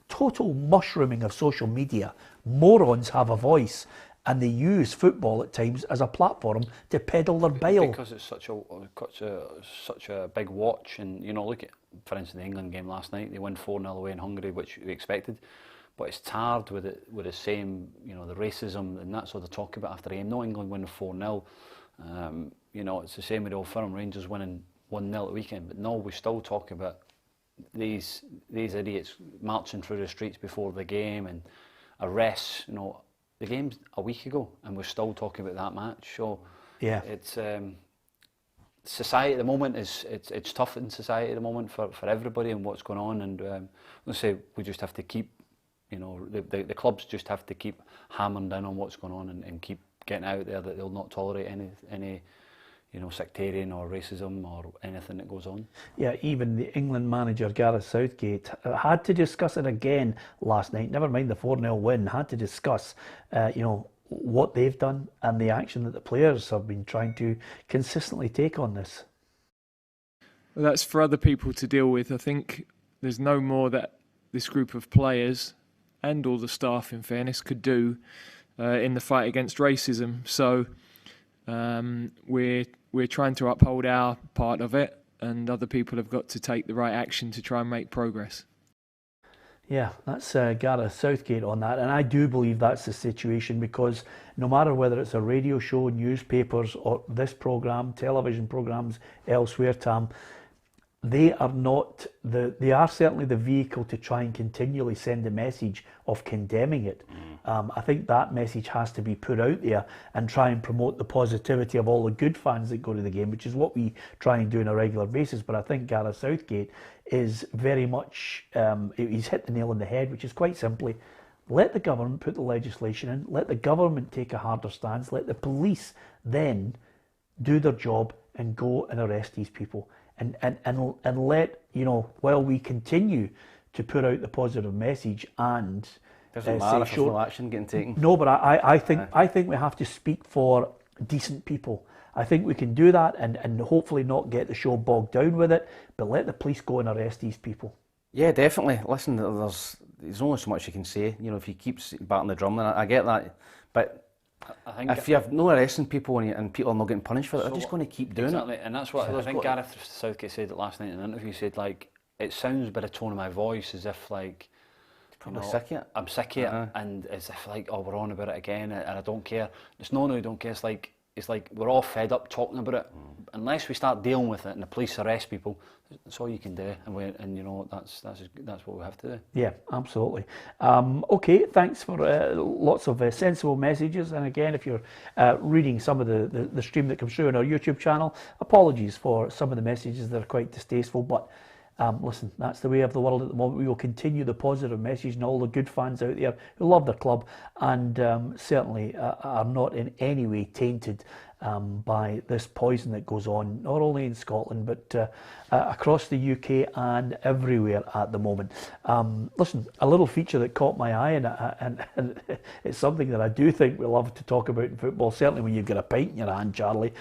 total mushrooming of social media, morons have a voice, and they use football at times as a platform to peddle their bile. Because it's such a big watch, and look at, for instance, the England game last night. They win 4-0 away in Hungary, which we expected. But it's tarred with the same, the racism, and that's what they talk about after the game. Not England winning 4-0. It's the same with the Old Firm, Rangers winning 1-0 at the weekend. But no, we still talk about these idiots marching through the streets before the game and arrests. The game's a week ago, and we're still talking about that match. So yeah, it's society at the moment it's tough in society at the moment for everybody and what's going on. And let's say we just have to keep. The clubs just have to keep hammering down on what's going on and keep getting out there that they'll not tolerate any sectarian or racism or anything that goes on. Yeah, even the England manager Gareth Southgate had to discuss it again last night. Never mind the 4-0 win, had to discuss what they've done and the action that the players have been trying to consistently take on this. Well, that's for other people to deal with. I think there's no more that this group of players and all the staff, in fairness, could do in the fight against racism. So we're trying to uphold our part of it, and other people have got to take the right action to try and make progress. Yeah, that's Gareth Southgate on that, and I do believe that's the situation, because no matter whether it's a radio show, newspapers, or this programme, television programmes elsewhere, Tam, they are certainly the vehicle to try and continually send a message of condemning it. I think that message has to be put out there and try and promote the positivity of all the good fans that go to the game, which is what we try and do on a regular basis. But I think Gareth Southgate is very much, he's hit the nail on the head, which is quite simply, let the government put the legislation in, let the government take a harder stance, let the police then do their job and go and arrest these people. And let, while we continue to put out the positive message and doesn't matter if there's no action getting taken. No, but I think we have to speak for decent people. I think we can do that and hopefully not get the show bogged down with it, but let the police go and arrest these people. Yeah, definitely. Listen, there's only so much you can say. If you keep batting the drum, and I get that, but I think if you have no arresting people and people are not getting punished for it, they're just going to keep doing it. And that's what I think Gareth Southgate said it last night in an interview. He said, it sounds by the tone of my voice as if sick of it. I'm sick of it, and as if we're on about it again, and I don't care. It's no, we don't care. It's like we're all fed up talking about it. Unless we start dealing with it and the police arrest people, that's all you can do, and that's what we have to do. Yeah, absolutely. Okay, thanks for lots of sensible messages. And again, if you're reading some of the stream that comes through on our YouTube channel, apologies for some of the messages that are quite distasteful, but listen, that's the way of the world at the moment. We will continue the positive message, and all the good fans out there who love their club and certainly are not in any way tainted by this poison that goes on, not only in Scotland, but across the UK and everywhere at the moment. Listen, a little feature that caught my eye, and it's something that I do think we love to talk about in football, certainly when you've got a pint in your hand, Charlie.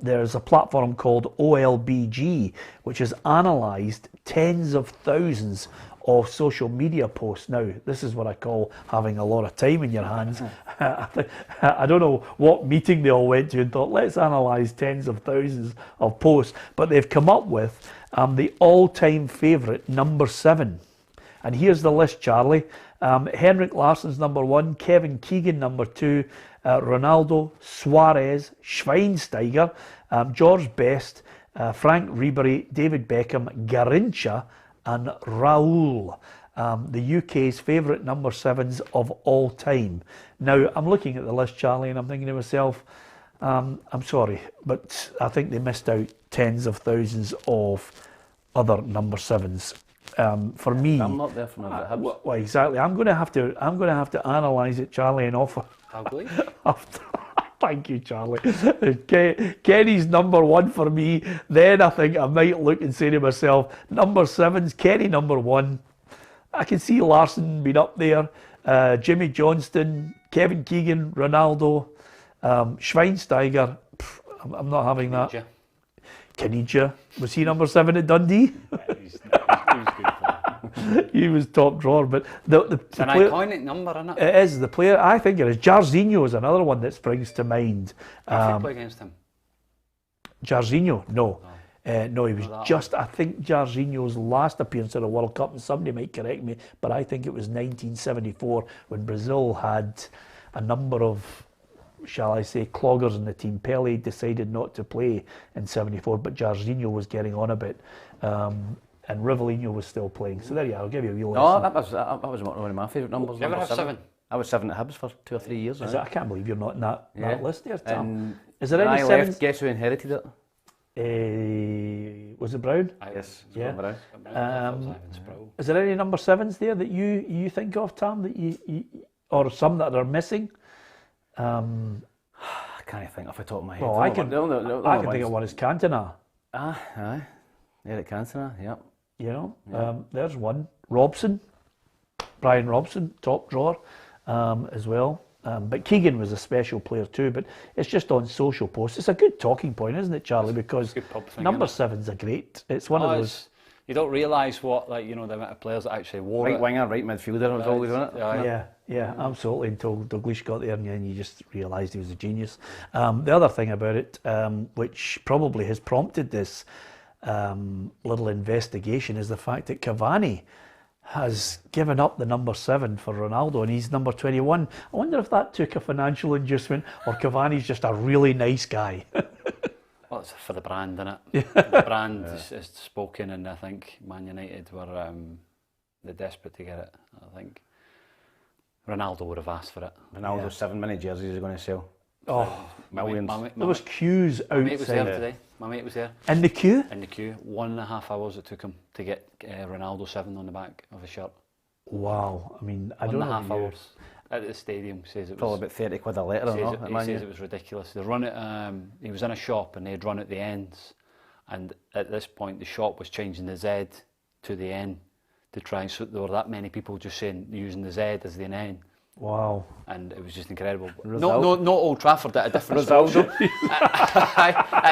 There's a platform called OLBG, which has analysed tens of thousands of social media posts. Now, this is what I call having a lot of time in your hands. I don't know what meeting they all went to and thought, let's analyse tens of thousands of posts. But they've come up with the all-time favourite, number 7. And here's the list, Charlie. Henrik Larsson's number 1, Kevin Keegan number 2, Ronaldo, Suarez, Schweinsteiger, George Best, Frank Ribery, David Beckham, Garrincha and Raul. The UK's favourite number 7s of all time. Now, I'm looking at the list, Charlie, and I'm thinking to myself, I'm sorry, but I think they missed out tens of thousands of other number 7s. For me, I'm not there for none of it. well, exactly. I'm going to have to analyse it, Charlie, and offer. Ugly. Thank you, Charlie. Kenny's number 1 for me. Then I think I might look and say to myself, number 7s, Kenny number 1. I can see Larsson being up there. Jimmy Johnston, Kevin Keegan, Ronaldo, Schweinsteiger. I'm not having that. Kinija. Was he number 7 at Dundee? He was top drawer, but it's an player, iconic number, isn't it? It is. The player, I think it is. Jairzinho is another one that springs to mind. Did you play against him? Jairzinho? No. No, he was that I think Jairzinho's last appearance at a World Cup, and somebody might correct me, but I think it was 1974 when Brazil had a number of, shall I say, cloggers in the team. Pele decided not to play in 74, but Jairzinho was getting on a bit. And Rivellino was still playing. So there you are, I'll give you a wee lesson. That was one of my favourite numbers. You ever have 7? I was 7 at Hibs for 2 or 3 years. I can't believe you're not in that list there, Tom. Is there when any I 7s? left, guess who inherited it? Was it Brown? Yes, Yeah. Brown. Is there any number 7s there that you think of, Tom, that you or some that are missing? I can't think off the top of my head. Well, I can think of one as Cantona. Aye. Eric Cantona, yep. You know, there's one. Robson, Brian Robson, top drawer as well. But Keegan was a special player too, but it's just on social posts. It's a good talking point, isn't it, Charlie? Because number 7s are great. It's one of those. You don't realise what, the amount of players that actually wore right it. Winger, right midfielder was always on it. Yeah, absolutely. Until Dalglish got there, and then you just realised he was a genius. The other thing about it, which probably has prompted this little investigation, is the fact that Cavani has given up the number 7 for Ronaldo, and he's number 21. I wonder if that took a financial inducement, or Cavani's just a really nice guy. Well, it's for the brand, isn't it? The brand is spoken, and I think Man United were they're desperate to get it. I think Ronaldo would have asked for it. Ronaldo's 7 mini jerseys are going to sell. Oh, millions. There was queues outside. My mate was there today. My mate was there. In the queue? In the queue. 1.5 hours it took him to get Ronaldo 7 on the back of his shirt. Wow. I mean, I don't know. 1.5 hours at the stadium. Says it was probably about 30 quid a letter. He says it was ridiculous. They run it. He was in a shop and they'd run at the ends, and at this point the shop was changing the Z to the N to try and. So there were that many people just using the Z as the N. Wow. And it was just incredible. Not Old Trafford, at a different sports shop.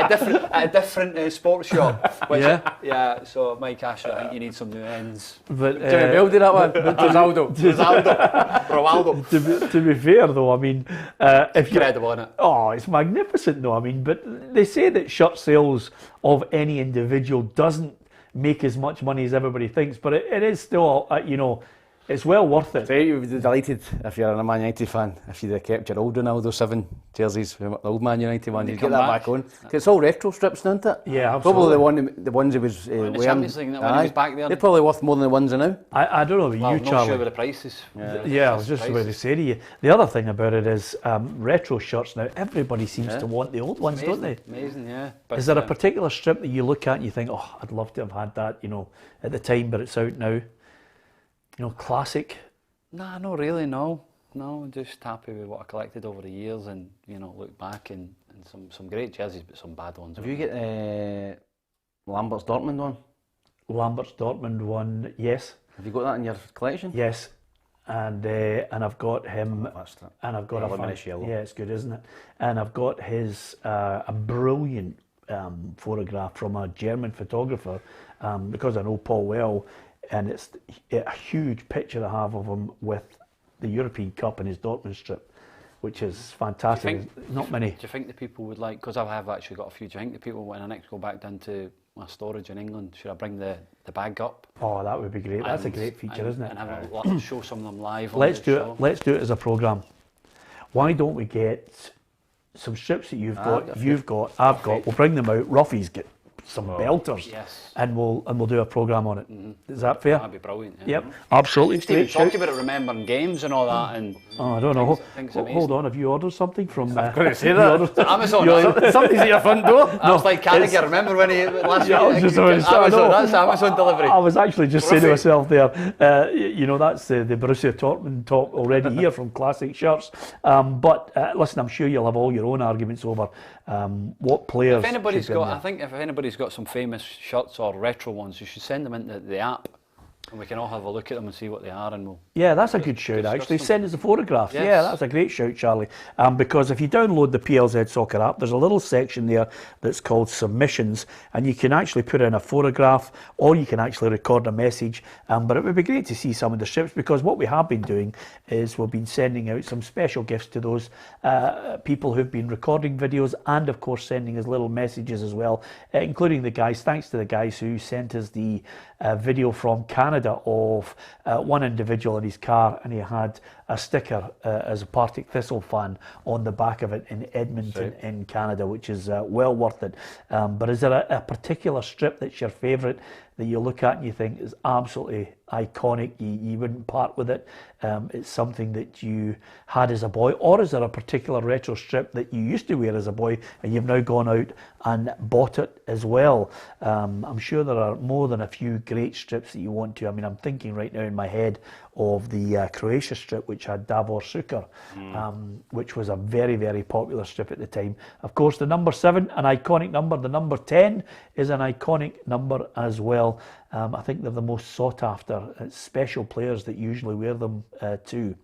at a different sports shop. Which, yeah, so Mike Ashley, I think you need some new ends. But Jimmy Bell did that one. Ronaldo. To be fair though, I mean, if you incredible, isn't it? Oh, it's magnificent though. I mean, but they say that shirt sales of any individual doesn't make as much money as everybody thinks, but it is still, it's well worth it. So you'd be delighted if you're a Man United fan if you'd have kept your old Ronaldo 7 jerseys from the old Man United one. You'd get that back on. It's all retro strips, isn't it? Yeah, absolutely. Probably the ones he was wearing. The Champions League, when he was back there. They're probably worth more than the ones now. I don't know about you, not Charlie. sure about the prices. Yeah, I was just about to say to you. The other thing about it is retro shirts now, everybody seems to want the old ones, don't they? Amazing, yeah. But, is there a particular strip that you look at and you think, oh, I'd love to have had that, at the time, but it's out now? Classic. Nah, not really, no. No, just happy with what I collected over the years, and look back and some great jerseys, but some bad ones. Have you got Lambert's Dortmund one? Lambert's Dortmund one, yes. Have you got that in your collection? Yes, and I've got him, and I've got yeah, it's good, isn't it? And I've got his a brilliant photograph from a German photographer, because I know Paul well. And it's a huge picture I have of him with the European Cup in his Dortmund strip, which is fantastic. Not many. Do you think the people would like, because I have actually got a few, do you think the people, when I next go back down to my storage in England, should I bring the bag up? Oh, that would be great. That's a great feature, isn't it? And have show some of them live. Let's do it. Let's do it as a programme. Why don't we get some strips that you've got, I've got. We'll bring them out. Ruffy's get some belters, yes, and we'll do a programme on it. Is that fair? That'd be brilliant. Yeah. Yep, absolutely. Steve, talking about it, remembering games and all that, and I don't know. Hold on, have you ordered something from? I'm going to say that. Amazon. Somebody's at your front door. I was like Carragher. Remember when he last year? Amazon, that's Amazon delivery. I was actually just saying to myself there, that's the Borussia Dortmund talk already here from Classic Shirts. But listen, I'm sure you'll have all your own arguments over what players. I think if anybody's got some famous shirts or retro ones, you should send them into the app, and we can all have a look at them and see what they are, and Yeah, that's a good shout actually. Send us a photograph. Yes. Yeah, that's a great shout, Charlie. Because if you download the PLZ Soccer app, there's a little section there that's called Submissions, and you can actually put in a photograph, or you can actually record a message. But it would be great to see some of the strips, because what we have been doing is we've been sending out some special gifts to those people who've been recording videos, and of course sending us little messages as well, including the guys. Thanks to the guys who sent us the video from Canada of one individual in his car, and he had a sticker as a Partick Thistle fan on the back of it in Edmonton in Canada, which is well worth it. But is there a particular strip that's your favourite that you look at and you think is absolutely iconic, you wouldn't part with it? It's something that you had as a boy, or is there a particular retro strip that you used to wear as a boy and you've now gone out and bought it as well? I'm sure there are more than a few great strips that you want to. I mean, I'm thinking right now in my head of the Croatia strip, which had Davor Suker, which was a very, very popular strip at the time. Of course, the number 7, an iconic number. The number 10 is an iconic number as well. I think they're the most sought after. It's special players that usually wear them too.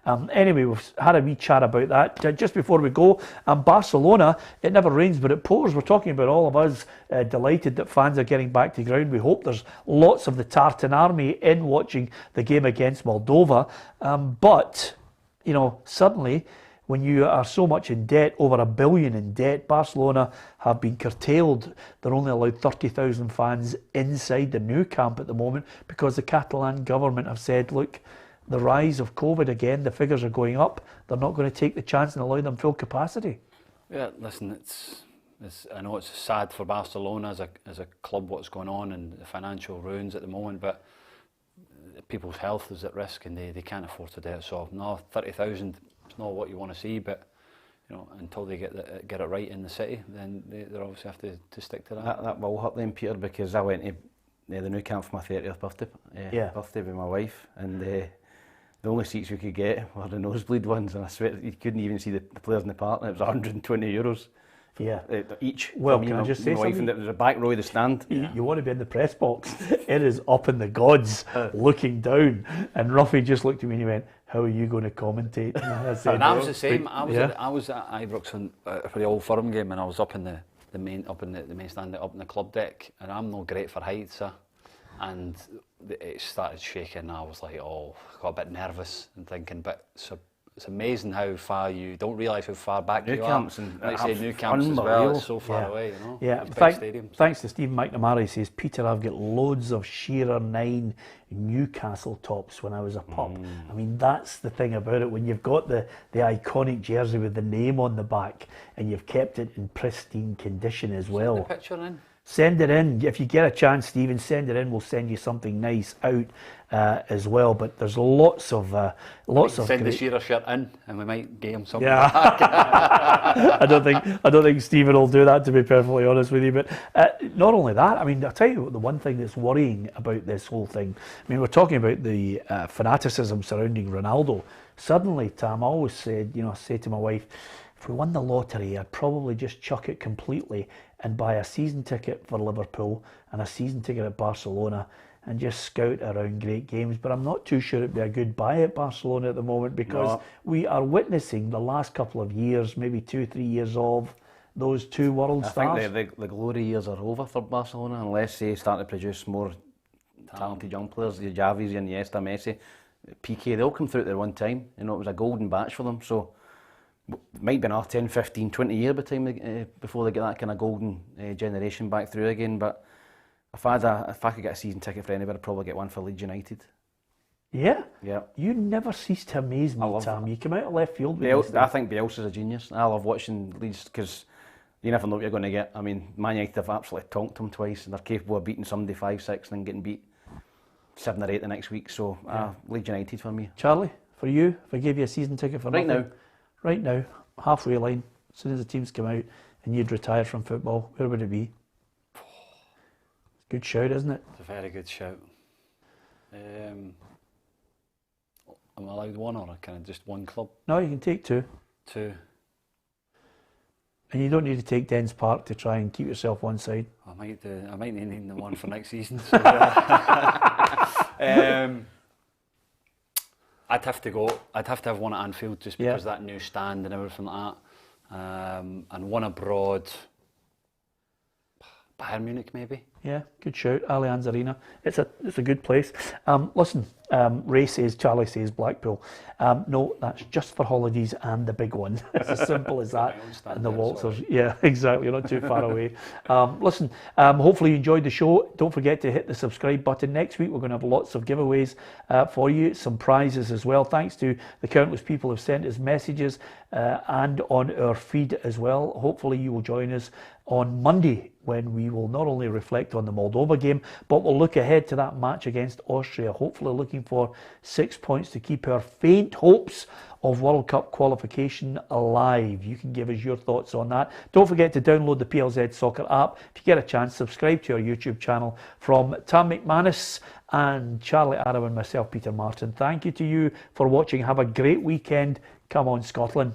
Anyway, we've had a wee chat about that. Just before we go, Barcelona, it never rains but it pours. We're talking about all of us delighted that fans are getting back to ground. We hope there's lots of the Tartan army in watching the game against Moldova. But, suddenly, when you are so much in debt, over $1 billion in debt, Barcelona have been curtailed. They're only allowed 30,000 fans inside the Nou Camp at the moment, because the Catalan government have said, look, the rise of COVID again, the figures are going up. They're not going to take the chance and allow them full capacity. Yeah, listen, I know it's sad for Barcelona as a club, what's going on and the financial ruins at the moment, but people's health is at risk and they can't afford to do it. So no, 30,000 is not what you want to see, but until they get it right in the city, then they obviously have to stick to that. That will hurt them, Peter, because I went to the Nou Camp for my 30th birthday, birthday with my wife, and the only seats we could get were the nosebleed ones, and I swear you couldn't even see the players in the park, and it was €120 each. Well, can I just say something? It was a back row of the stand. You want to be in the press box. It is up in the gods, looking down. And Ruffy just looked at me and he went, "How are you going to commentate?" And I said, and I was the same. I was at Ibrox for the Old Firm game, and I was up in the main stand, up in the club deck, and I'm no great for heights, and it started shaking. I was like, got a bit nervous and thinking, but it's amazing how far you don't realise how far back you are. Like say Nou Camps as well, it's so far away, Yeah, thanks to Stephen McNamara, he says, Peter, I've got loads of Shearer 9 Newcastle tops when I was a pup. I mean, that's the thing about it, when you've got the iconic jersey with the name on the back and you've kept it in pristine condition as well. Send the picture in. Send it in. If you get a chance, Stephen, send it in. We'll send you something nice out as well. But there's lots of send the Shearer shirt in, and we might get him something. Yeah, I don't think Stephen will do that, to be perfectly honest with you. But not only that, I mean, I'll tell you the one thing that's worrying about this whole thing. I mean, we're talking about the fanaticism surrounding Ronaldo. Suddenly, Tam, I always said, I say to my wife, if we won the lottery, I'd probably just chuck it completely and buy a season ticket for Liverpool and a season ticket at Barcelona and just scout around great games. But I'm not too sure it'd be a good buy at Barcelona at the moment, because we are witnessing the last couple of years, maybe 2-3 years of those two world stars. I think the glory years are over for Barcelona unless they start to produce more talented young players. The Javis, Iniesta, Messi, Piqué, they all come through at their one time. It was a golden batch for them. So it might be another 10, 15, 20 years by the time before they get that kind of golden generation back through again. But If I could get a season ticket for anybody, I'd probably get one for Leeds United. Yeah? Yeah. You never cease to amaze me, Tam. You come out of left field with this I think Bielsa's a genius. I love watching Leeds because you never know what you're going to get. I mean, Man United have absolutely tonked them twice, and they're capable of beating somebody 5-6 and then getting beat 7 or 8 the next week. So, Leeds United for me. Charlie, for you, if I gave you a season ticket for nothing, right now, halfway line, as soon as the teams come out and you'd retire from football, where would it be? Good shout, isn't it? It's a very good shout. Am I allowed one or kind of just one club? No, you can take two. Two. And you don't need to take Dens Park to try and keep yourself one side. I might need the one for next season. So, I'd have to go. I'd have to have one at Anfield just because of that new stand and everything like that. And one abroad. Bayern Munich, maybe. Yeah, good shout. Allianz Arena. It's a good place. Listen, Charlie says Blackpool. No, that's just for holidays and the big one. It's as simple as that. And the waltzers. Yeah, exactly. You're not too far away. Listen, hopefully you enjoyed the show. Don't forget to hit the subscribe button. Next week we're going to have lots of giveaways for you, some prizes as well. Thanks to the countless people who've sent us messages and on our feed as well. Hopefully you will join us on Monday when we will not only reflect on the Moldova game, but we'll look ahead to that match against Austria, hopefully looking for 6 points to keep our faint hopes of World Cup qualification alive. You can give us your thoughts on that. Don't forget to download the PLZ Soccer app. If you get a chance, subscribe to our YouTube channel. From Tam McManus and Charlie Arrow and myself, Peter Martin, thank you to you for watching. Have a great weekend. Come on, Scotland.